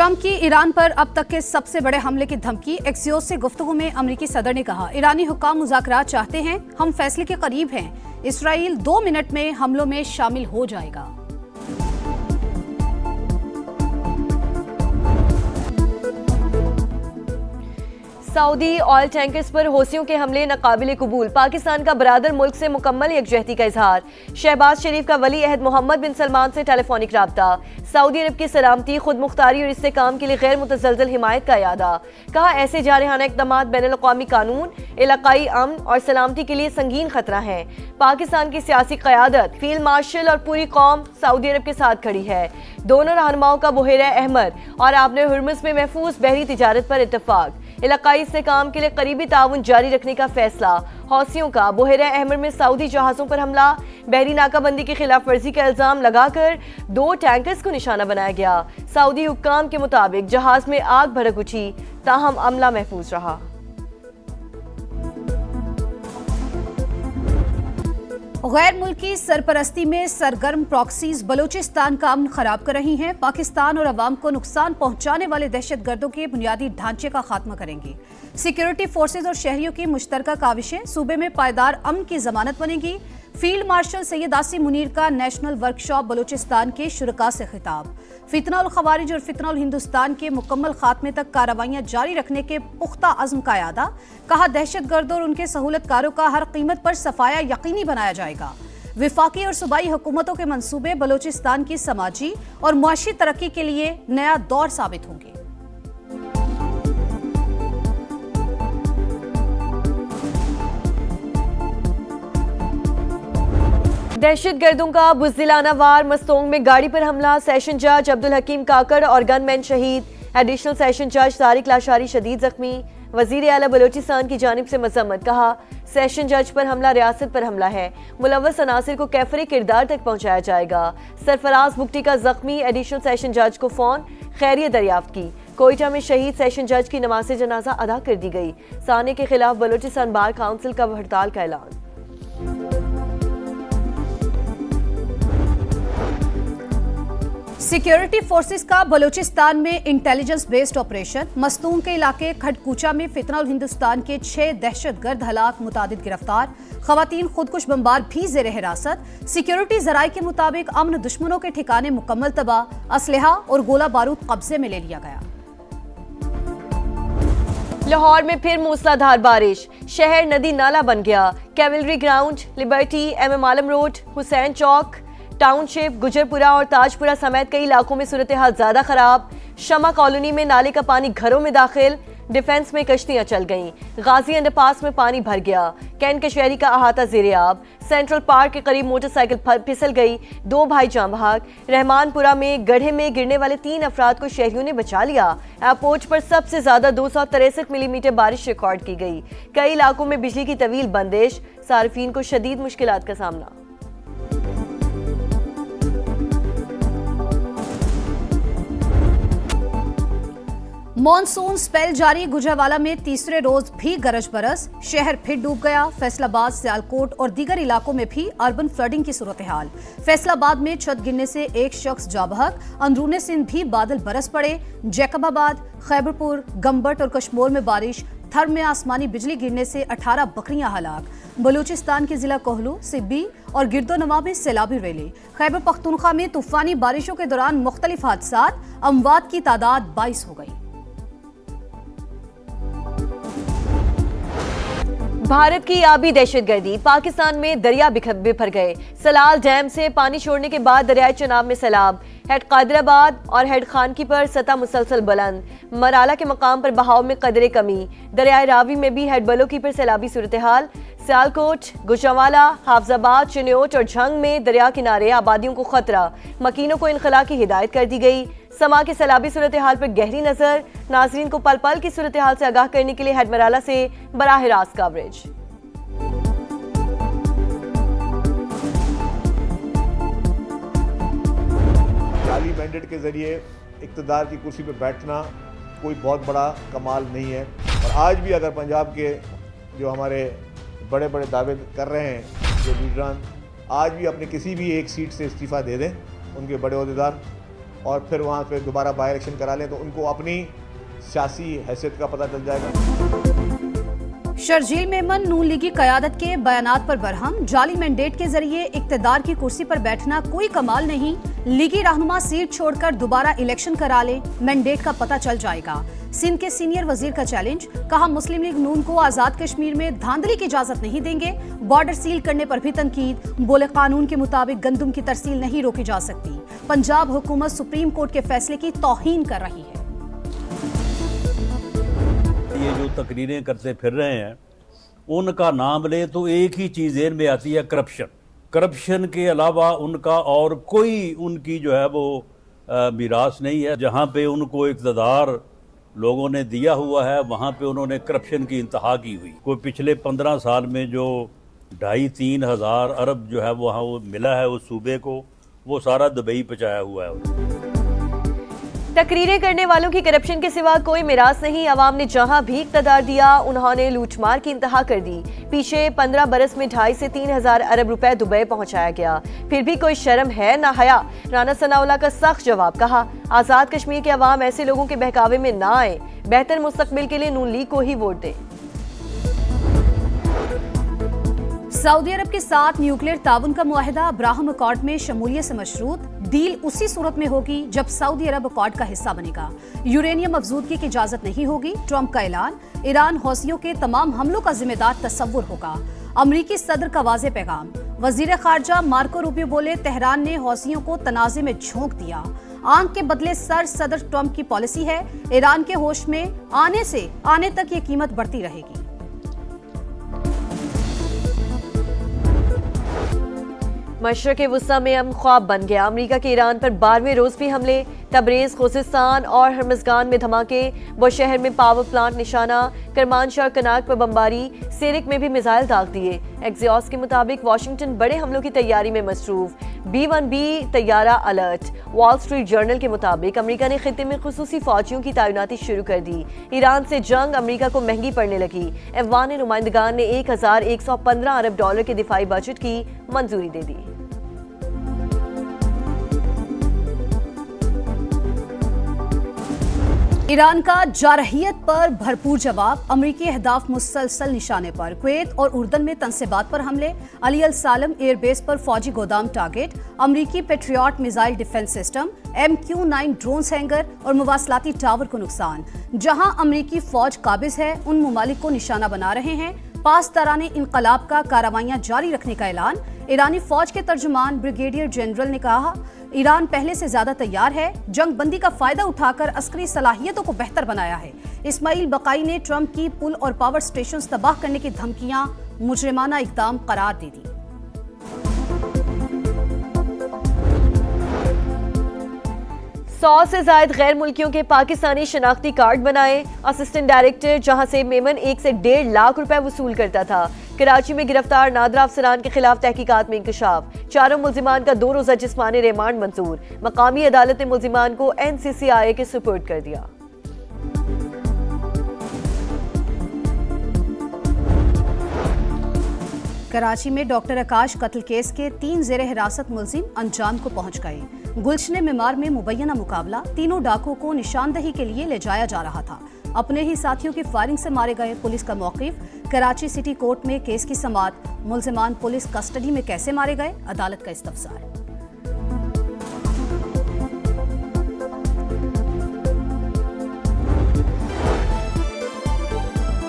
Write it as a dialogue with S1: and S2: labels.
S1: Trump की Iran पर अब तक के सबसे बड़े हमले की धमकी। एक्सियोस से गुफ्तगू में अमेरिकी सदर ने कहा, ईरानी हुक्काम मुज़ाकरात चाहते हैं, हम फैसले के करीब हैं। इसराइल 2 मिनट में हमलों में शामिल हो जाएगा।
S2: सऊदी ऑयल टैंकर्स पर हौसियों के हमले नाकाबिले कबूल। पाकिस्तान का बरादर मुल्क से मुकम्मल यकजहती का इजहार। शहबाज शरीफ का वली अहद मोहम्मद बिन सलमान से टेलीफोनिक राब्ता। सऊदी अरब की सलामती, खुद मुख्तारी और इस्तेकाम के लिए गैर मुतज़लज़ल हिमायत का यादा। कहा, ऐसे जारहाना इक़दामात बैनुल-अक़वामी कानून, इलाक़ाई अमन और सलामती के लिए संगीन खतरा है। पाकिस्तान की सियासी क़यादत, फील्ड मार्शल और पूरी कौम सऊदी अरब के साथ खड़ी है। दोनों रहनुमाओं का बुहेरा अहमर और आबने हुर्मुज़ में महफूज बहरी तिजारत पर इत्तफाक। इलाकाई इस्तेकाम के लिए करीबी ताउन जारी रखने का फैसला। हौसियों का बुहेरा अहमर में सऊदी जहाज़ों पर हमला। बहरी नाकाबंदी की खिलाफ वर्जी का इल्जाम लगाकर 2 टैंकर्स को निशाना बनाया गया। सऊदी हुक्काम के मुताबिक जहाज में आग भड़क उठी, ताहम अमला महफूज रहा।
S1: गैर मुल्की सरपरस्ती में सरगर्म प्रॉक्सीज बलूचिस्तान का अमन खराब कर रही हैं। पाकिस्तान और अवाम को नुकसान पहुंचाने वाले दहशतगर्दों के बुनियादी ढांचे का खात्मा करेंगी। सिक्योरिटी फोर्सेज और शहरियों की मुश्तरका काविशें, सूबे में पायदार अमन की जमानत बनेगी। फील्ड मार्शल सैयद आसिम मुनीर का नेशनल वर्कशॉप बलूचिस्तान के शुरका से खिताब। फितना उल खवारिज और फितना उल हिंदुस्तान के मुकम्मल खात्मे तक कार्रवाइयां जारी रखने के पुख्ता अज़्म का यादा। कहा, दहशतगर्दों और उनके सहूलतकारों का हर कीमत पर सफाया यकीनी बनाया जाएगा। विफाकी और सूबाई हुकूमतों के मंसूबे बलूचिस्तान की समाजी और मुआशी तरक्की के लिए नया दौर साबित होंगे।
S2: दहशतगर्दों का बुज़दिलाना वार। मस्तोंग में गाड़ी पर हमला। सेशन जज अब्दुल हकीम काकड़ और गनमैन शहीद। एडिशनल सेशन जज तारिक लाशारी शदीद जख्मी। वजीर आला बलूचिस्तान की जानिब से मजम्मत। कहा, सेशन जज पर हमला रियासत पर हमला है। मुलव्वस अनासिर को कैफरी किरदार तक पहुंचाया जाएगा। सरफराज बुगटी का जख्मी। एडिशनल सेशन जज को फोन, खैरियत दरियाफ्त की। कोयटा में शहीद सेशन जज की नमाज जनाजा अदा कर दी गई। साने के खिलाफ बलूचिस्तान बार काउंसिल का हड़ताल का ऐलान।
S1: सिक्योरिटी फोर्सेस का बलूचिस्तान में इंटेलिजेंस बेस्ड ऑपरेशन। मस्तूंग के इलाके खडकूचा में फितना उल हिंदुस्तान के 6 दहशतगर्द हलाक, मुतादिद गिरफ्तार। खवातीन खुदकुश बमबार भी ज़ेर हिरासत। सिक्योरिटी जराये के मुताबिक अमन दुश्मनों के ठिकाने मुकम्मल तबाह। असलहा और गोला बारूद कब्जे में ले लिया गया।
S2: लाहौर में फिर मूसलाधार बारिश। शहर नदी नाला बन गया। कैवलरी ग्राउंड, लिबर्टी, MM आलम रोड, हुसैन चौक, टाउनशिप, गुजरपुरा और ताजपुरा समेत कई इलाकों में सूरत हाल ज्यादा खराब। शमा कॉलोनी में नाले का पानी घरों में दाखिल। डिफेंस में कश्तियां चल गईं। गाजी अंडरपास में पानी भर गया। कैन कशहरी का अहाता ज़ेरे-आब। सेंट्रल पार्क के करीब मोटरसाइकिल फिसल गई, 2 भाई जान बहक। रहमानपुरा में गड्ढे में गिरने वाले 3 अफराद को शहरियों ने बचा लिया। एयरपोर्ट पर सबसे ज्यादा 263 मिलीमीटर बारिश रिकॉर्ड की गई। कई इलाकों में बिजली की तवील बंदिश। सार्फिन को शदीद मुश्किलात का सामना।
S1: मॉनसून स्पेल जारी। गुजरावाला में तीसरे रोज भी गरज बरस। शहर फिर डूब गया। फैसलाबाद, सियालकोट और दीगर इलाकों में भी अर्बन फ्लडिंग की सूरत हाल। फैसलाबाद में छत गिरने से 1 शख्स जाबहक। अंदरूने सिंध भी बादल बरस पड़े। जैकबाबाद, खैबरपुर, गंबट और कश्मोर में बारिश। थर में आसमानी बिजली गिरने से 18 बकरियां हलाक। बलूचिस्तान के जिला कोहलू, सिब्बी और गिरदोनवा में सैलाबी रैली। खैबर पख्तूनख्वा में तूफानी बारिशों के दौरान मुख्तलिफ हादसात। अमवात की तादाद 22 हो गई।
S2: भारत की आबी दहशतगर्दी। पाकिस्तान में दरिया बिफर गए। सलाल डैम से पानी छोड़ने के बाद दरियाए चनाब में सैलाब। हेड कादराबाद और हेड खानकी पर सतह मुसलसल बुलंद। मराला के मकाम पर बहाव में कदरे कमी। दरियाए रावी में भी हेड बलोकी पर सैलाबी सूरत हाल। सियालकोट, गुजरावाला, हाफजाबाद, चिन्योट और झंग में दरिया किनारे आबादियों को खतरा। मकीनों को इनखला की हिदायत कर दी गई। समा की सैलाबी सूरत हाल पर गहरी नजर। नाजरीन को पल पल की सूरत हाल से आगाह करने के लिए हेड मराला से बराह रास्त कवरेज।
S3: जाली मैंडेट के जरिए इक़्तिदार की कुर्सी पर बैठना कोई बहुत बड़ा कमाल नहीं है। और आज भी अगर पंजाब के जो हमारे बड़े बड़े दावे कर रहे हैं, जो लीडरान आज भी अपने किसी भी एक सीट से इस्तीफ़ा दे दें, उनके बड़े ओहदेदार, और फिर वहाँ पे दोबारा बाई इलेक्शन करा लें तो उनको अपनी सियासी हैसियत का पता चल जाएगा।
S1: शर्जील मेमन नून लीगी क़यादत के बयानात पर बरहम, जाली मैंडेट के जरिए इक्तदार की कुर्सी पर बैठना कोई कमाल नहीं, लीगी रहनुमा सीट छोड़कर दोबारा इलेक्शन करा ले, मैंडेट का पता चल जाएगा। सिंध के सीनियर वजीर का चैलेंज, कहा मुस्लिम लीग नून को आजाद कश्मीर में धांधली की इजाजत नहीं देंगे, बॉर्डर सील करने पर भी तनकीद, बोले कानून के मुताबिक गंदम की तरसील नहीं रोकी जा सकती, पंजाब हुकूमत सुप्रीम कोर्ट के फैसले की तौहीन कर रही है।
S4: ये जो तकरीरें करते फिर रहे हैं उनका नाम ले तो एक ही चीज़ ज़हन में आती है, करप्शन। करप्शन के अलावा उनका और कोई उनकी जो है वो मीरास नहीं है। जहाँ पे उनको इक़्तिदार लोगों ने दिया हुआ है वहाँ पे उन्होंने करप्शन की इंतहा की हुई। कोई पिछले 15 साल में जो 2,500-3 हज़ार अरब जो है वहाँ वो मिला है उस सूबे को, वो सारा दुबई पहुँचाया हुआ है।
S2: तकरीरें करने वालों की करप्शन के सिवा कोई मिरास नहीं। अवाम ने जहां भी इक़्तिदार दिया उन्होंने लूटमार की इंतहा कर दी। पीछे 15 बरस में 2.5 से 3 हज़ार अरब रुपए दुबई पहुंचाया गया, फिर भी कोई शर्म है ना हया। राना सनाउल्लाह का सख्त जवाब, कहा आज़ाद कश्मीर के अवाम ऐसे लोगों के बहकावे में ना आए, बेहतर मुस्तकबिल के लिए नून लीग को ही वोट दे।
S1: सऊदी अरब के साथ न्यूक्लियर ताउन का मुआहिदा अब्राहम अकॉर्ड में शमूलियत से मशरूत, डील उसी सूरत में होगी जब सऊदी अरब अकॉर्ड का हिस्सा बनेगा। यूरेनियम अफजूदगी की इजाजत नहीं होगी, ट्रंप का ऐलान। ईरान हौसियों के तमाम हमलों का जिम्मेदार तस्वुर होगा, अमरीकी सदर का वाज़ेह पैगाम। वजीर खारजा मार्को रूबियो बोले तेहरान ने हौसियों को तनाज़े में झोंक दिया, आंख के बदले सर सदर ट्रंप की पॉलिसी है, ईरान के होश में आने से आने तक ये कीमत बढ़ती रहेगी।
S2: मशरक़ वुस्ता में अमन ख्वाब बन गया। अमरीका के ईरान पर 12वें रोज भी हमले, तबरेज़, खुज़िस्तान और हर्मज़गान में धमाके, बुशहर में पावर प्लांट निशाना, करमानशाह और कनाक पर बमबारी, सेरिक में भी मिसाइल दाग दिए। एक्सियोस के मुताबिक वाशिंगटन बड़े हमलों की तैयारी में मसरूफ, B-1B तैयारा अलर्ट। वॉल स्ट्रीट जर्नल के मुताबिक अमरीका ने खित्ते में खुसूसी फौजियों की तैनाती शुरू कर दी। ईरान से जंग अमरीका को महंगी पड़ने लगी। अफगान नुमाइंदगान ने 1,115 अरब डॉलर के दिफाई बजट की मंजूरी दे दी।
S1: ईरान का जारहियत पर भरपूर जवाब, अमरीकी अहदाफ मुसलसल निशाने पर। कुवैत और उर्दन में तनसेबात पर हमले, अली अल सालम एयरबेस पर फौजी गोदाम टारगेट, अमरीकी patriot missile defence system, MQ-9 drone hanger और मुवासलाती टावर को नुकसान। जहां अमरीकी फौज काबिज है उन ममालिक को निशाना बना रहे हैं। पासदाराने इनकलाब का कार्रवाइयां जारी रखने का ऐलान। ईरानी फौज के तर्जुमान ब्रिगेडियर जनरल ने कहा ईरान पहले से ज्यादा तैयार है, जंग बंदी का फायदा उठाकर अस्करी सलाहियतों को बेहतर बनाया है। इस्माइल बकाई ने ट्रंप की पुल और पावर स्टेशन तबाह करने की धमकियां मुजरिमाना इकदाम करार दे दी।
S2: सौ से ज्यादा गैर मुल्कियों के पाकिस्तानी शनाख्ती कार्ड बनाए। असिस्टेंट डायरेक्टर जहां से मेमन 1 से 1.5 लाख रुपए वसूल करता था। कराची में गिरफ्तार नादरा अफसरान के खिलाफ तहकीकात में इंकशाफ। 4 मुल्जिमान का 2 रोजा जिस्मानी रिमांड मंजूर। मकामी अदालत ने मुल्जिमान को NCCIA के सुपुर्द कर दिया।
S1: कराची में डॉक्टर आकाश कत्ल केस के 3 जेर हिरासत मुलजिम अंजाम को पहुंच गए। गुलशन मीमार में मुबैना मुकाबला, तीनों डाकुओं को निशानदही के लिए ले जाया जा रहा था, अपने ही साथियों की फायरिंग से मारे गए। पुलिस का मौक़िफ़। कराची सिटी कोर्ट में केस की समाअत, मुल्जिमान पुलिस कस्टडी में कैसे मारे गए, अदालत का इस्तफसार।